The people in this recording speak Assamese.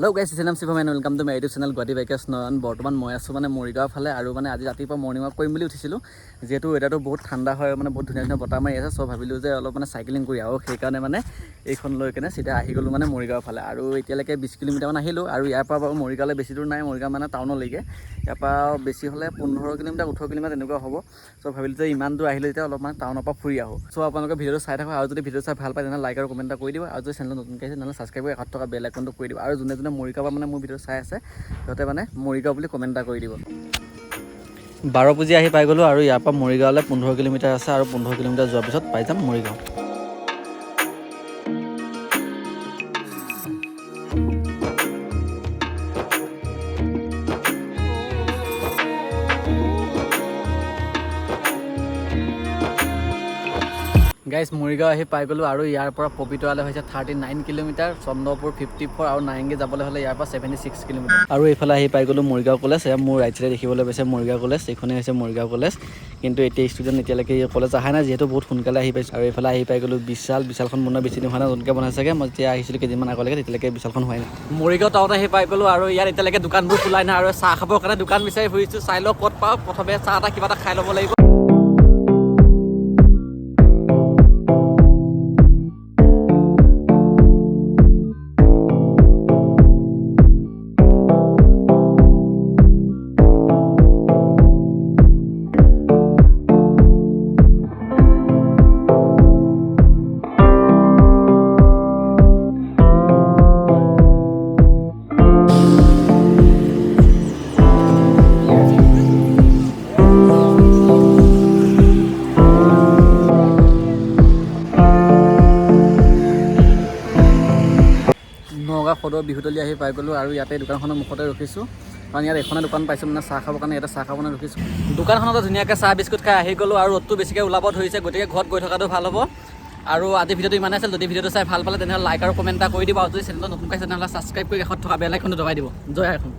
हेलो गाइस, इज नाम Shivam and welcome to my YouTube channel Guwahati bikers Nayan. बर्तमान मैं आसो माने मरिगाँव फाले और माने आज रातिपुवा मर्निंग वाक करिम बुली उठिसिलो। जेहेतु वेदारটো बहुत ठंडा है, माने बहुत धुनिया धुनिया बता मारि आछे, सो भाबिलो जे अलप माने साइक्लिंग करि आओ। সেইকাৰণে माने এইখন লৈ কেনে সিধা আহি গলো মানে মৰিগাঁও ফালে। আৰু এতিয়ালৈকে 20 কিলোমিটাৰ মান আহিলো আৰু ইয়াৰ পৰা বাৰু মৰিগাঁৱলৈ বেছি দূৰ নাই, মৰিগাঁও মানে টাউনলৈকে ইয়াৰ পৰা বেছি হ'লে 15 কিলোমিটাৰ 18 কিলোমিটাৰ এনেকুৱা হ'ব। সো ভাবিলো যে ইমান দূৰ আহিলে যেতিয়া অলপ মানে টাউনৰ পৰা ফুৰি আহো। সো আপোনালোকে ভিডিঅ'টো চাই থাকক আৰু যদি ভিডিঅ' চাই ভাল পায় তেনে লাইক আৰু কমেণ্ট কৰি দিব আৰু যদি চেনেল নতুনকৈ আহিছে তেনে সাবস্ক্ৰাইব কৰি কাষত থকা বেল আইকনটো কৰি দিব আৰু যোনে যোনে মৰিগাঁও মানে মোৰ ভিডিঅ' চাই আছে সিহঁতে মানে মৰিগাঁও বুলি কমেণ্ট এটা কৰি দিব। 12 পুজি আহি পাই গ'লো আৰু ইয়াৰ পৰা মৰিগাঁৱলৈ 15 কিলোমিটাৰ আছে আৰু 15 কিলোমিটাৰ যোৱাৰ পিছত পাই যাম মৰিগাঁও। গাইজ মৰিগাঁও আহি পাই গ'লো আৰু ইয়াৰ পৰা পবিতৰালৈ হৈছে 39 কিলোমিটাৰ, চন্দ্ৰপুৰ 54 আৰু নাৰেংগী যাবলৈ হ'লে ইয়াৰ পৰা 76 কিলোমিটাৰ। আৰু এইফালে আহি পাই গ'লো মৰিগাঁও কলেজ। এয়া মোৰ ৰাইট চাইডে দেখিবলৈ পাইছে মৰিগাঁও কলেজ, এইখনেই হৈছে মৰিগাঁও কলেজ। কিন্তু এতিয়া ষ্টুডেণ্ট এতিয়ালৈকে কলেজ অহা নাই, যিহেতু বহুত সোনকালে আহি পাইছোঁ। আৰু এইফালে আহি পাই গ'লো বিশালখন বনোৱা বেছি দিন হোৱা নাই, নতুনকৈ বনাই চাগে। মই যেতিয়া আহিছিলোঁ কেইদিনমান আগলৈকে তেতিয়ালৈকে বিশালখন হোৱাই নাই। মৰিগাঁও টাউনত আহি পাই গ'লো আৰু ইয়াত এতিয়ালৈকে দোকানবোৰ খোলাই নাই আৰু চাহ খাবৰ কাৰণে দোকান বিচাৰি ফুৰিছোঁ। চাই লওঁ ক'ত পাওঁ, প্ৰথমে চাহ এটা কিবা এটা খাই ল'ব লাগিব। নগাঁও সদৰ বিহুতলি আহি পাই গ'লো আৰু ইয়াতে দোকানখনৰ মুখতে ৰখিছোঁ, কাৰণ ইয়াত এখনে দোকান পাইছোঁ মানে চাহ খাবৰ কাৰণে। ইয়াতে চাহ খাবলৈ ৰখিছোঁ। দোকানখনতে ধুনীয়াকৈ চাহ বিস্কুট খাই আহি গ'লো আৰু ৰ'দটো বেছিকৈ ওলাব ধৰিছে, গতিকে ঘৰত গৈ থকাটো ভাল হ'ব। আৰু আজি ভিডিঅ'টো ইমানে আছিল। যদি ভিডিঅ'টো চাই ভাল পালে তেনেহ'লে লাইক আৰু কমেণ্ট এটা কৰি দিব আৰু যদি চেনেলটো নতুনকৈ আছে তেনেহ'লে ছাবস্ক্ৰাইব কৰি কাষত থকা বেল আইকনটো দবাই দিব। জয় আইকন।